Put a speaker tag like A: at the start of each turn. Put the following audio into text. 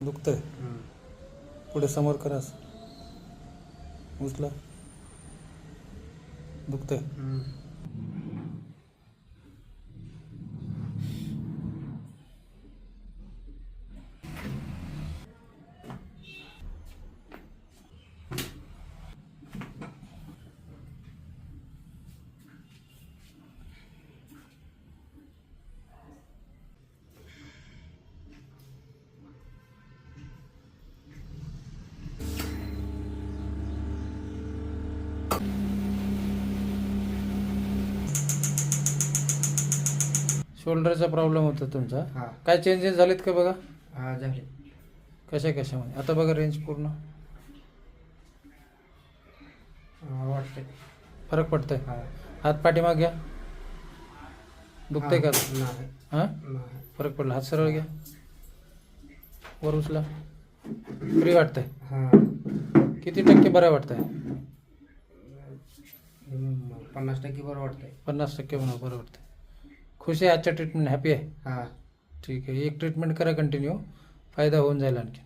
A: दुखतंय. पुढे समोर करास. उचला. दुखतंय. शोल्डरचा प्रॉब्लेम होता तुमचा.
B: हा
A: काय चेंजेस झालेत का बघा.
B: हा झाले.
A: कशामध्ये आता बघा रेंज पूर्ण
B: वाटते.
A: फरक पडतंय.
B: हा
A: हात पाठीमाग घ्या. दुखतंय का?
B: नाही
A: हां
B: नाही.
A: फरक पडला. हात सरळ घ्या. वर उचला. फ्री वाटतंय.
B: हा
A: किती टक्के बरं वाटतंय?
B: 50% बरं वाटतंय.
A: 50% बरं वाटतंय. खुश आहे आजच्या ट्रीटमेंट? हॅपी आहे?
B: हा
A: ठीक आहे. एक ट्रीटमेंट करा कंटिन्यू. फायदा होऊन जाईल आणखी.